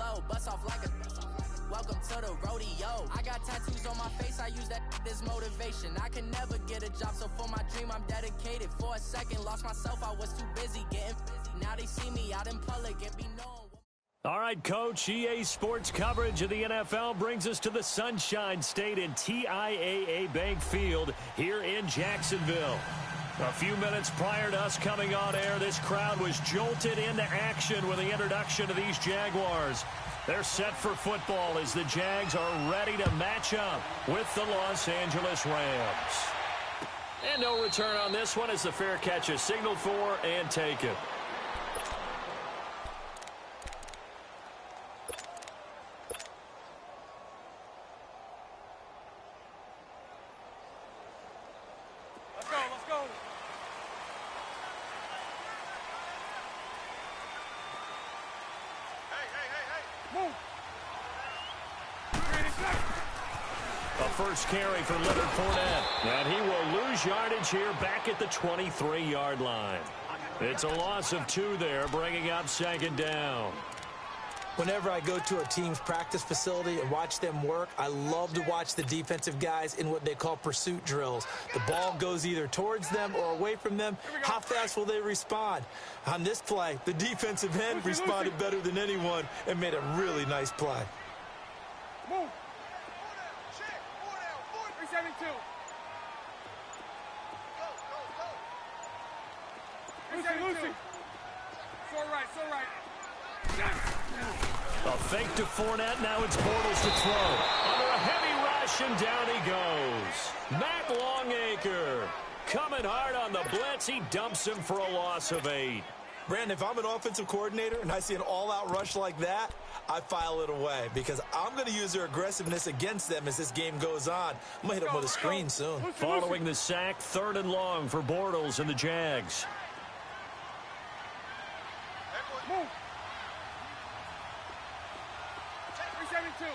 flow. Bust off like a welcome to the rodeo. I got tattoos on my face, I use that as motivation. I can never get a job, so for my dream I'm dedicated. For a second, lost myself, I was too busy getting busy. Now they see me out in public and be known. All right, Coach, EA Sports coverage of the NFL brings us to the Sunshine State in TIAA Bank Field here in Jacksonville. A few minutes prior to us coming on air, this crowd was jolted into action with the introduction of these Jaguars. They're set for football as the Jags are ready to match up with the Los Angeles Rams. And no return on this one as the fair catch is signaled for and taken. First carry for Leonard Fournette. And he will lose yardage here back at the 23-yard line. It's a loss of 2 there, bringing up second down. Whenever I go to a team's practice facility and watch them work, I love to watch the defensive guys in what they call pursuit drills. The ball goes either towards them or away from them. How fast will they respond? On this play, the defensive end responded better than anyone and made a really nice play. Move. 372. Lucy. So right. A fake to Fournette. Now it's Bortles to throw. Under a heavy rush, and down he goes. Matt Longacre coming hard on the blitz. He dumps him for a loss of 8. Brandon, if I'm an offensive coordinator and I see an all-out rush like that, I file it away because I'm going to use their aggressiveness against them as this game goes on. I'm going to hit them with a screen soon. Following the sack, 3rd and long for Bortles and the Jags. Move. 372.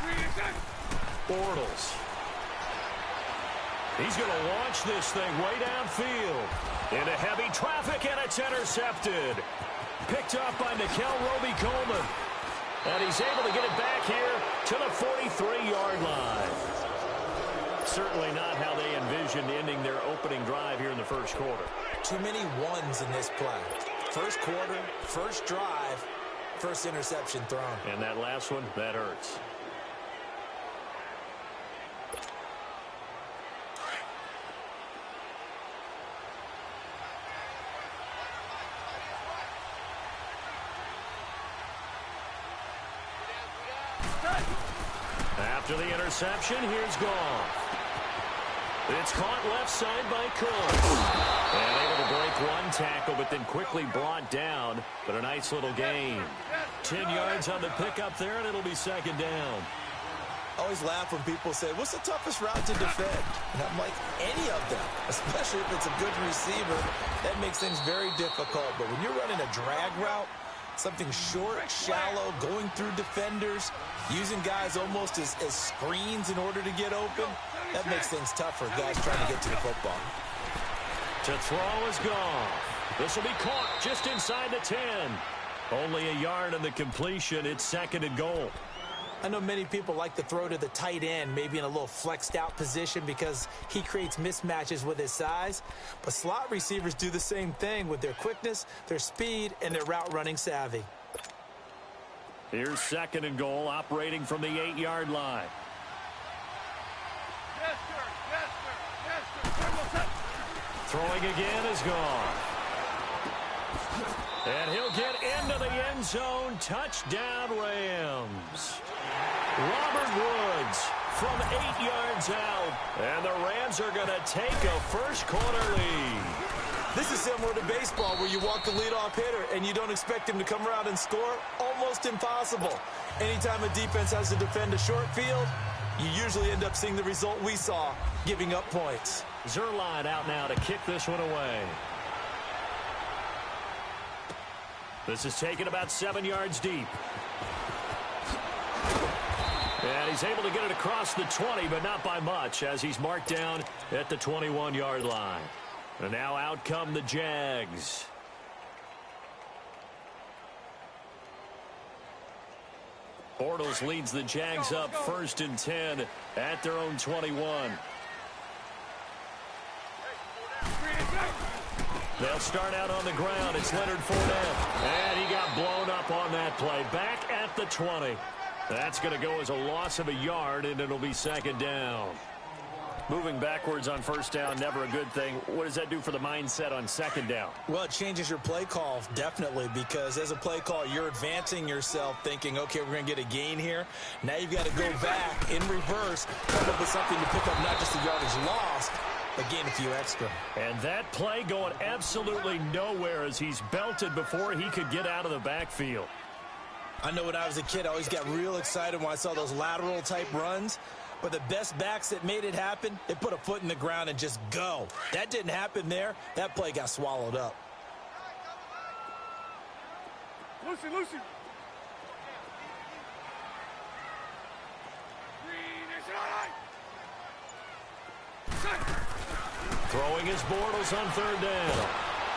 26. Bortles. He's going to launch this thing way downfield. Into heavy traffic, and it's intercepted. Picked off by Nickel Roby-Coleman. And he's able to get it back here to the 43-yard line. Certainly not how they envisioned ending their opening drive here in the first quarter. Too many ones in this play. First quarter, first drive, first interception thrown. And that last one, that hurts. After the interception, here's Goff. It's caught left side by Cook. And able to break one tackle, but then quickly brought down. But a nice little gain. 10 yards on the pickup there, and it'll be second down. I always laugh when people say, what's the toughest route to defend? And I'm like, any of them, especially if it's a good receiver. That makes things very difficult. But when you're running a drag route, something short, shallow, going through defenders, using guys almost as screens in order to get open, that makes things tough for guys trying to get to the football. To throw is gone. This will be caught just inside the 10. Only a yard on the completion. It's 2nd and goal. I know many people like to throw to the tight end, maybe in a little flexed out position because he creates mismatches with his size. But slot receivers do the same thing with their quickness, their speed, and their route running savvy. Here's 2nd and goal, operating from the 8-yard line. Yes, sir. Throwing again is gone. And he'll get into the end zone. Touchdown, Rams. Robert Woods from 8 yards out. And the Rams are going to take a first quarter lead. This is similar to baseball where you walk the leadoff hitter and you don't expect him to come around and score. Almost impossible. Anytime a defense has to defend a short field, you usually end up seeing the result we saw, giving up points. Zerline out now to kick this one away. This is taken about 7 yards deep. And he's able to get it across the 20, but not by much, as he's marked down at the 21-yard line. And now out come the Jags. Bortles leads the Jags up 1st and 10 at their own 21. They'll start out on the ground. It's Leonard Fournette. And he got blown up on that play. Back at the 20. That's going to go as a loss of a yard, and it'll be 2nd down. Moving backwards on 1st down, never a good thing. What does that do for the mindset on 2nd down? Well, it changes your play call, definitely, because as a play call, you're advancing yourself thinking, okay, we're going to get a gain here. Now you've got to go back in reverse, come up with something to pick up not just the yardage lost, but gain a few extra. And that play going absolutely nowhere as he's belted before he could get out of the backfield. I know when I was a kid, I always got real excited when I saw those lateral-type runs. But the best backs that made it happen, they put a foot in the ground and just go. That didn't happen there. That play got swallowed up. Lucy. Throwing his Bortles on 3rd down.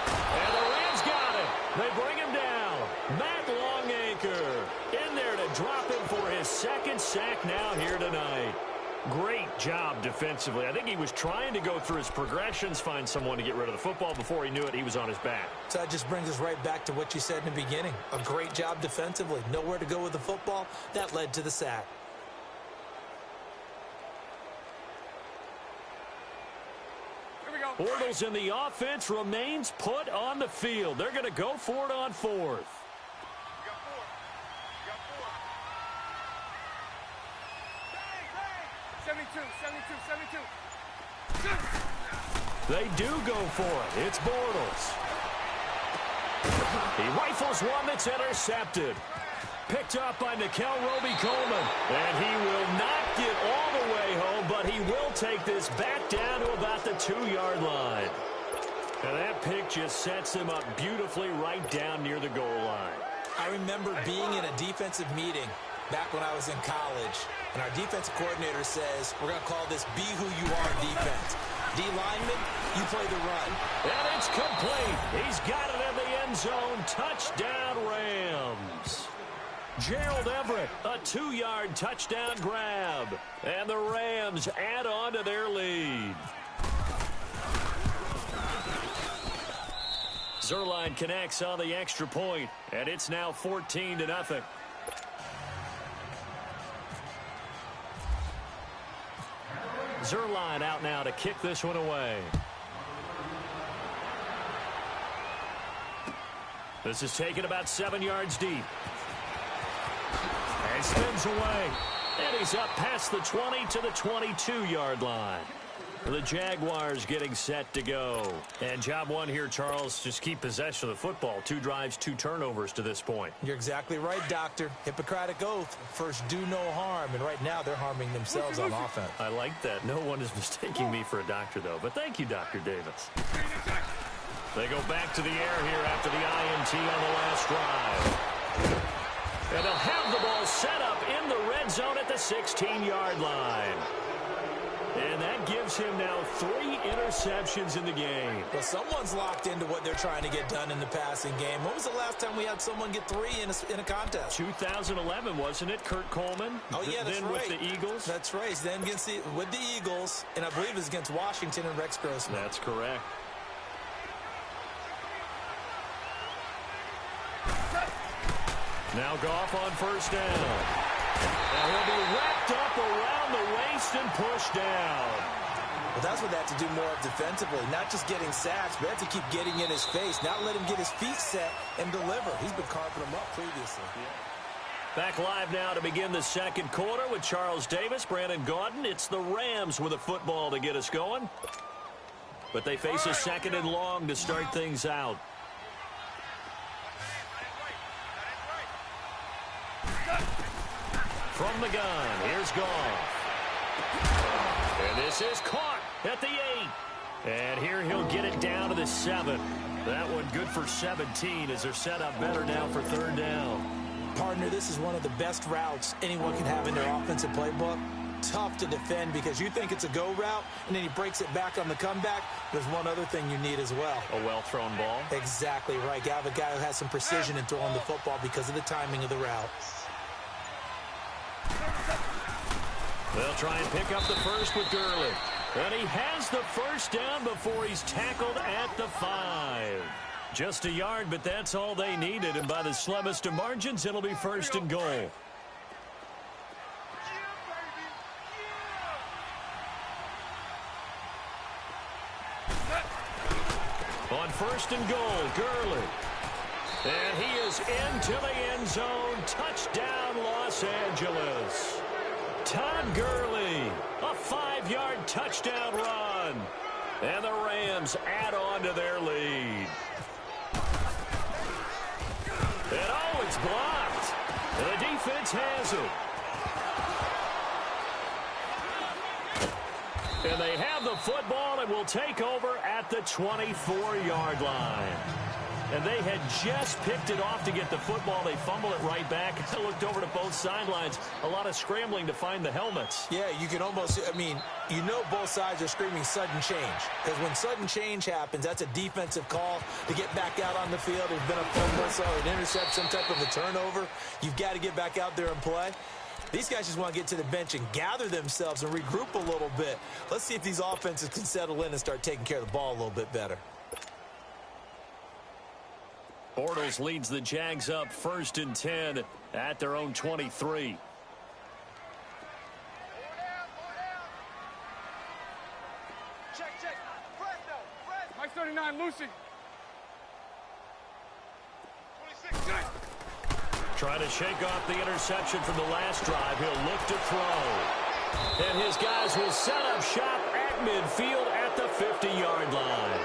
And the Rams got it. They bring him down. Matt Longacre in there to drop him for his 2nd sack now here tonight. Great job defensively. I think he was trying to go through his progressions, find someone to get rid of the football. Before he knew it, he was on his back. So that just brings us right back to what you said in the beginning. A great job defensively. Nowhere to go with the football. That led to the sack. Bortles in the offense remains put on the field. They're going to go for it on 4th. 72. They do go for it. It's Bortles. He rifles one that's intercepted. Picked up by Nickel Roby-Coleman. And he will not get all the way home, but he will take this back down to about the 2-yard line. And that pick just sets him up beautifully right down near the goal line. I remember being in a defensive meeting back when I was in college, and our defensive coordinator says, we're going to call this Be Who You Are defense. D lineman, you play the run. And it's complete. He's got it in the end zone. Touchdown, Rams. Gerald Everett, a 2-yard touchdown grab. And the Rams add on to their lead. Zerline connects on the extra point, and it's now 14-0. Zerline out now to kick this one away. This is taken about 7 yards deep. And spins away. And he's up past the 20 to the 22-yard line. The Jaguars getting set to go. And job one here, Charles, just keep possession of the football. 2 drives, 2 turnovers to this point. You're exactly right, Doctor. Hippocratic oath. First, do no harm. And right now, they're harming themselves on offense. I like that. No one is mistaking me for a doctor, though. But thank you, Dr. Davis. They go back to the air here after the INT on the last drive. And they'll have the ball set up in the red zone at the 16-yard line. And that gives him now 3 interceptions in the game. Well, someone's locked into what they're trying to get done in the passing game. When was the last time we had someone get 3 in a contest? 2011, wasn't it, Kurt Coleman? Oh, yeah, that's then right. With the Eagles? That's right. Then with the Eagles, and I believe it was against Washington and Rex Grossman. That's correct. Now Goff on first down. And he'll be wrapped up around the waist and pushed down. Well, that's what they have to do more of defensively. Not just getting sacks, but they have to keep getting in his face. Not let him get his feet set and deliver. He's been carving them up previously. Back live now to begin the second quarter with Charles Davis, Brandon Gaudin. It's the Rams with a football to get us going. But they face a 2nd and long to start things out. From the gun, here's Goff. And this is caught at the 8. And here he'll get it down to the 7. That one good for 17 as they're set up better now for 3rd down. Partner, this is one of the best routes anyone can have in their offensive playbook. Tough to defend because you think it's a go route, and then he breaks it back on the comeback. There's one other thing you need as well. A well-thrown ball. Exactly right. You have a guy who has some precision in throwing the football because of the timing of the route. They'll try and pick up the first with Gurley. And he has the first down before he's tackled at the 5. Just a yard, but that's all they needed. And by the slimmest of margins, it'll be first and goal. On first and goal, Gurley. And he is into the end zone. Touchdown, Los Angeles. Todd Gurley, a 5-yard touchdown run. And the Rams add on to their lead. And oh, it's blocked. And the defense has it. And they have the football and will take over at the 24-yard line. And they had just picked it off to get the football. They fumbled it right back. I looked over to both sidelines. A lot of scrambling to find the helmets. Yeah, you can almost, you know both sides are screaming sudden change. Because when sudden change happens, that's a defensive call to get back out on the field. There's been a fumble, or an intercept, some type of a turnover. You've got to get back out there and play. These guys just want to get to the bench and gather themselves and regroup a little bit. Let's see if these offenses can settle in and start taking care of the ball a little bit better. Bortles leads the Jags up 1st and 10 at their own 23. Check. Mike 39, Lucy. 26, check. Trying to shake off the interception from the last drive. He'll look to throw. And his guys will set up shop at midfield at the 50-yard line.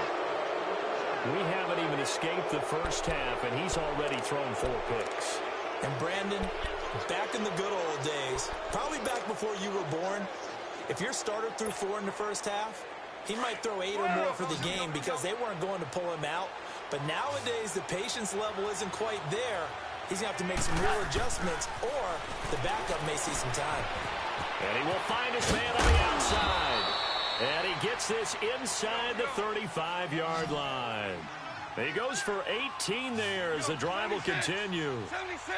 We haven't even escaped the first half, and he's already thrown 4 picks. And Brandon, back in the good old days, probably back before you were born, if your starter threw 4 in the first half, he might throw 8 or more for the game because they weren't going to pull him out. But nowadays, the patience level isn't quite there. He's going to have to make some real adjustments, or the backup may see some time. And he will find his man on the outside. And he gets this inside the 35-yard line. He goes for 18 there as the drive will continue. 76.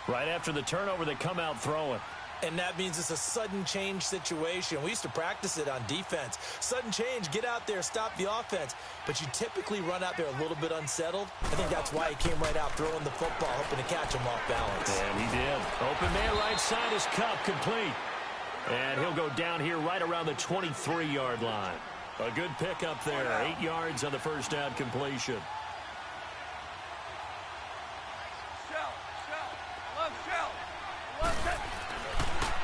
Right after the turnover, they come out throwing. And that means it's a sudden change situation. We used to practice it on defense. Sudden change, get out there, stop the offense. But you typically run out there a little bit unsettled. I think that's why he came right out throwing the football, hoping to catch him off balance. And he did. Open man right side is Cup, complete. And he'll go down here right around the 23-yard line. A good pickup there. 8 yards on the first down completion.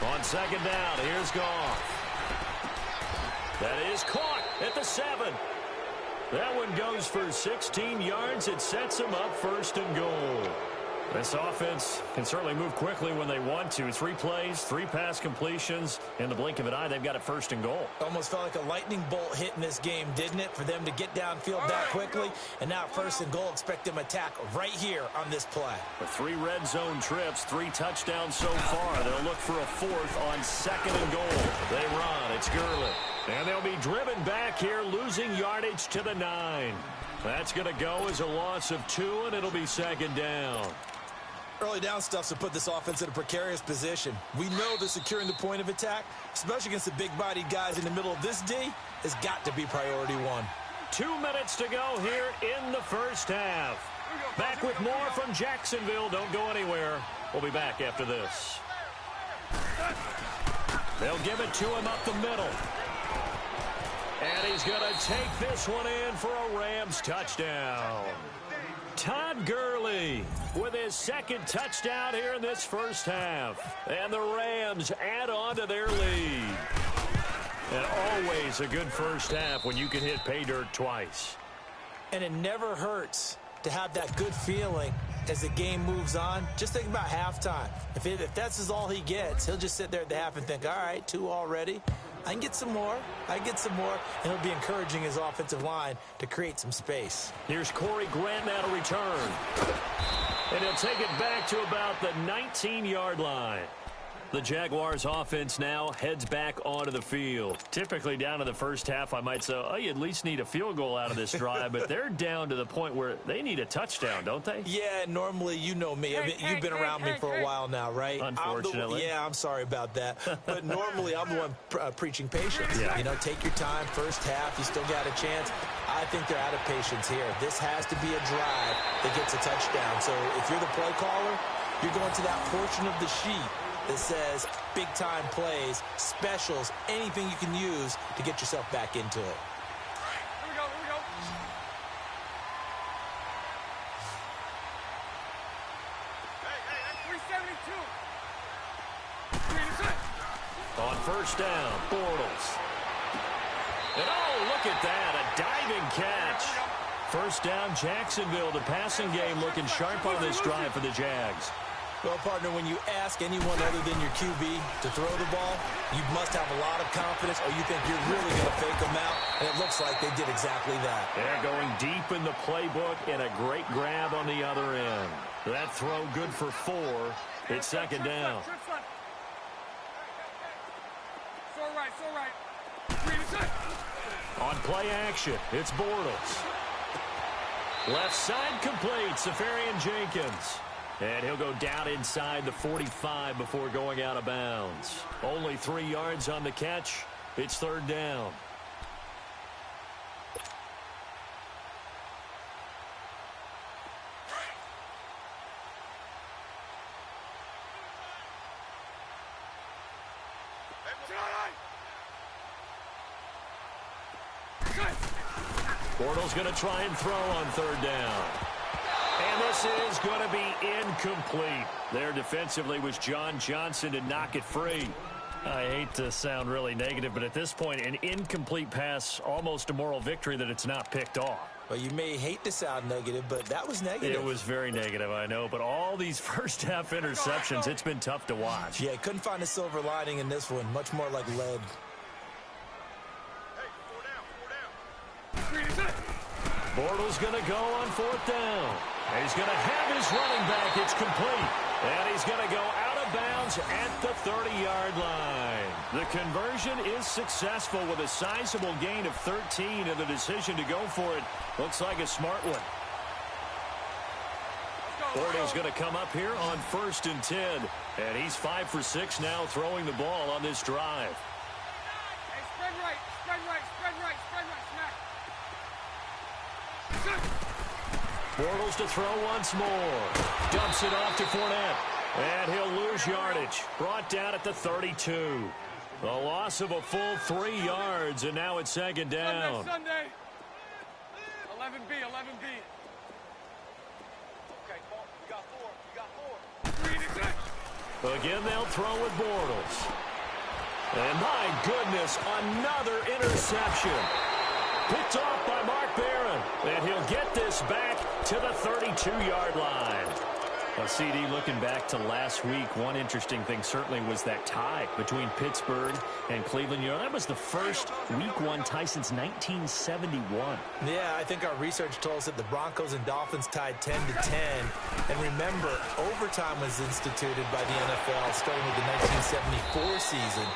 On second down, here's Goff. That is caught at the 7. That one goes for 16 yards. It sets him up 1st and goal. This offense can certainly move quickly when they want to. 3 plays, 3 pass completions. In the blink of an eye, they've got it 1st and goal. Almost felt like a lightning bolt hit in this game, didn't it? For them to get downfield that quickly. And now 1st and goal, expect them to attack right here on this play. With 3 red zone trips, 3 touchdowns so far. They'll look for a 4th on 2nd and goal. They run. It's Gurley. And they'll be driven back here, losing yardage to the 9. That's going to go as a loss of 2, and it'll be 2nd down. Early down stuff's to put this offense in a precarious position. We know that securing the point of attack, especially against the big-bodied guys in the middle of this D, has got to be priority 1. 2 minutes to go here in the first half. Back with more from Jacksonville. Don't go anywhere. We'll be back after this. They'll give it to him up the middle. And he's going to take this one in for a Rams touchdown. Todd Gurley with his 2nd touchdown here in this first half. And the Rams add on to their lead. And always a good first half when you can hit pay dirt twice. And it never hurts to have that good feeling as the game moves on. Just think about halftime. If that's all he gets, he'll just sit there at the half and think, all right, 2 already. I can get some more. And he'll be encouraging his offensive line to create some space. Here's Corey Grant now to return. And he'll take it back to about the 19-yard line. The Jaguars offense now heads back onto the field. Typically down in the first half, I might say, oh, you at least need a field goal out of this drive, but they're down to the point where they need a touchdown, don't they? Yeah, normally, you know me. You've been around me for a while now, right? Unfortunately. I'm sorry about that. But normally, I'm the one preaching patience. Yeah. You know, take your time. First half, you still got a chance. I think they're out of patience here. This has to be a drive that gets a touchdown. So if you're the play caller, you're going to that portion of the sheet that says big-time plays, specials, anything you can use to get yourself back into it. Here we go, here we go. Hey, that's 372. 3 to 6. On first down, Bortles. And oh, look at that, a diving catch. First down, Jacksonville. The passing game looking sharp on this drive for the Jags. Well, partner, when you ask anyone other than your QB to throw the ball, you must have a lot of confidence or you think you're really going to fake them out, and it looks like they did exactly that. They're going deep in the playbook and a great grab on the other end. That throw good for 4. It's second down. So right. 3 to 6. On play action, it's Bortles. Left side complete, Safarian Jenkins. And he'll go down inside the 45 before going out of bounds. Only 3 yards on the catch. It's third down. Bortles going to try and throw on third down. And this is going to be incomplete. There defensively was John Johnson to knock it free. I hate to sound really negative, but at this point, an incomplete pass, almost a moral victory that it's not picked off. Well, you may hate to sound negative, but that was negative. It was very negative, I know. But all these first-half interceptions, it's been tough to watch. Yeah, couldn't find a silver lining in this one. Much more like lead. Hey, 4 down. Bortles going to go on fourth down. He's going to have his running back. It's complete. And he's going to go out of bounds at the 30-yard line. The conversion is successful with a sizable gain of 13, and the decision to go for it looks like a smart one. Bortles going to come up here on 1st and 10. And he's 5 for 6 now throwing the ball on this drive. Hey, spread right, smack. Bortles to throw once more. Dumps it off to Fournette. And he'll lose yardage. Brought down at the 32. A loss of a full 3 yards, and now it's second down. Sunday. 11B. Okay, you got 4. 3 to 6. Again, they'll throw with Bortles. And my goodness, another interception. Picked off by Mark Barron. And he'll get this back to the 32-yard line. Well, CD, looking back to last week, one interesting thing certainly was that tie between Pittsburgh and Cleveland. You know, that was the first Week 1 tie since 1971. Yeah, I think our research told us that the Broncos and Dolphins tied 10-10. And remember, overtime was instituted by the NFL starting with the 1974 season.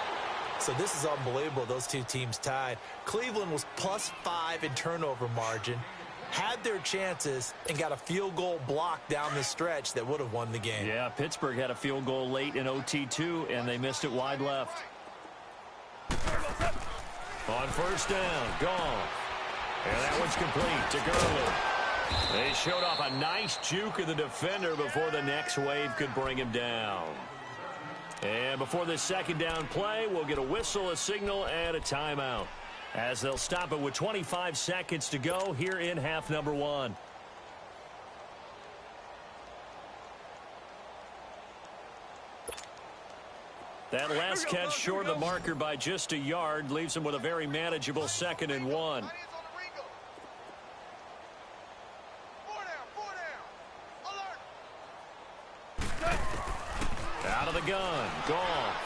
So this is unbelievable, those two teams tied. Cleveland was +5 in turnover margin, had their chances, and got a field goal block down the stretch that would have won the game. Yeah, Pittsburgh had a field goal late in OT too, and they missed it wide left. On first down, Goff. And that one's complete to Gurley. They showed off a nice juke of the defender before the next wave could bring him down. And before this second down play, we'll get a whistle, a signal, and a timeout, as they'll stop it with 25 seconds to go here in half number 1. That last catch short of the marker by just a yard leaves him with a very manageable 2nd and 1. Out of the gun, Goff.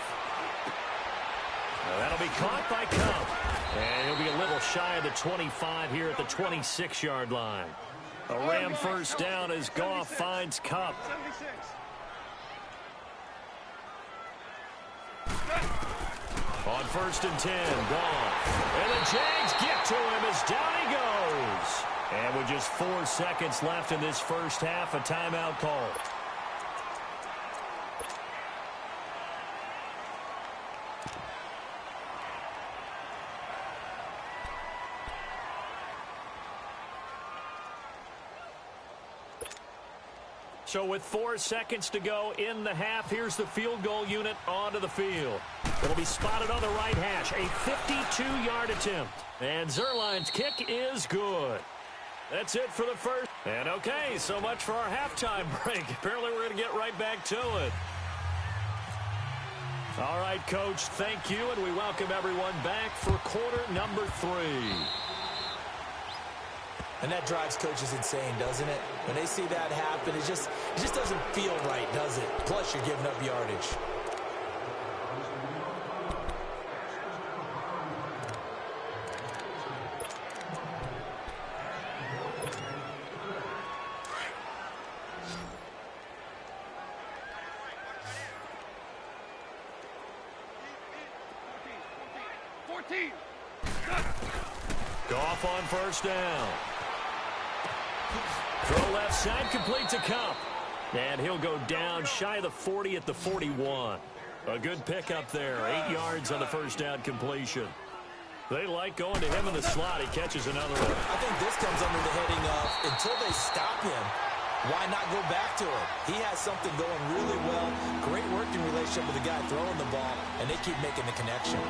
That'll be caught by Cup. And he'll be a little shy of the 25 here at the 26-yard line. A Ram first down as Goff finds Cup. 76. On 1st and 10, gone. And the Jags get to him as down he goes. And with just 4 seconds left in this first half, a timeout call. So with 4 seconds to go in the half, here's the field goal unit onto the field. It'll be spotted on the right hash, a 52-yard attempt. And Zuerlein's kick is good. That's it for the first. And okay, so much for our halftime break. Apparently we're going to get right back to it. All right, Coach, thank you, and we welcome everyone back for quarter number 3. And that drives coaches insane, doesn't it? When they see that happen, it just doesn't feel right, does it? Plus, you're giving up yardage. Goff on 1st down. Throw left side, complete to Cup. And he'll go down shy of the 40 at the 41. A good pickup there. 8 yards on the 1st down completion. They like going to him in the slot. He catches another one. I think this comes under the heading of, until they stop him, why not go back to him? He has something going really well. Great working relationship with the guy throwing the ball, and they keep making the connection.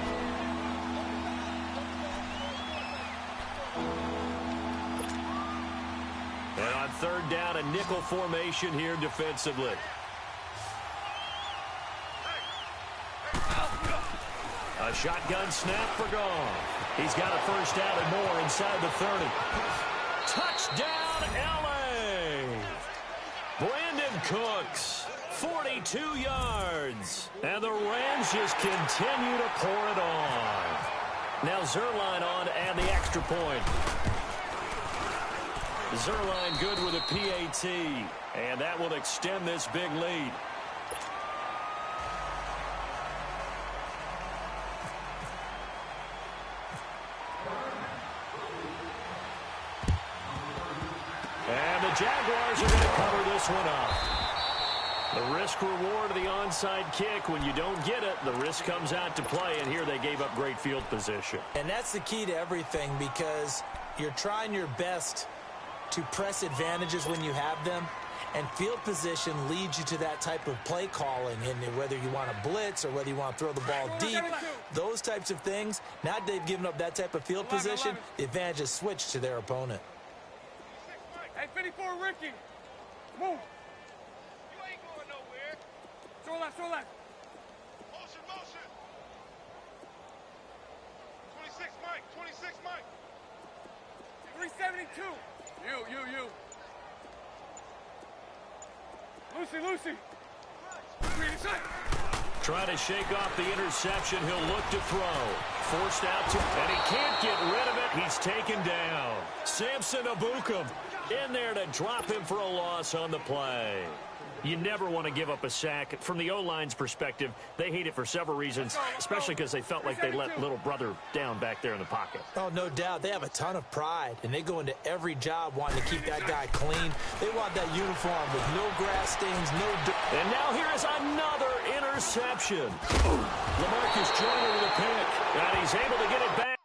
And on 3rd down, a nickel formation here defensively. A shotgun snap for Goff. He's got a 1st down and more inside the 30. Touchdown, L.A. Brandon Cooks, 42 yards. And the Rams just continue to pour it on. Now Zuerlein on to add the extra point. Zuerlein good with a PAT, and that will extend this big lead. And the Jaguars are going to cover this one up. The risk-reward of the onside kick, when you don't get it, the risk comes out to play, and here they gave up great field position. And that's the key to everything, because you're trying your best to press advantages when you have them, and field position leads you to that type of play calling, and whether you want to blitz or whether you want to throw the ball deep, those types of things. Now they've given up that type of field position, the advantage is switched to their opponent. Hey, 54, Ricky. Move. You ain't going nowhere. Show left, show left. Motion, motion. 26, Mike. 26, Mike. 372. You. Lucy. Trying to shake off the interception. He'll look to throw. Forced out to, and he can't get rid of it. He's taken down. Samson Ebukam in there to drop him for a loss on the play. You never want to give up a sack. From the O-line's perspective, they hate it for several reasons, especially because they felt like they let little brother down back there in the pocket. Oh, no doubt. They have a ton of pride, and they go into every job wanting to keep that guy clean. They want that uniform with no grass stains, no dirt. And now here is another interception. LaMarcus Joyner with a pick, and he's able to get it back.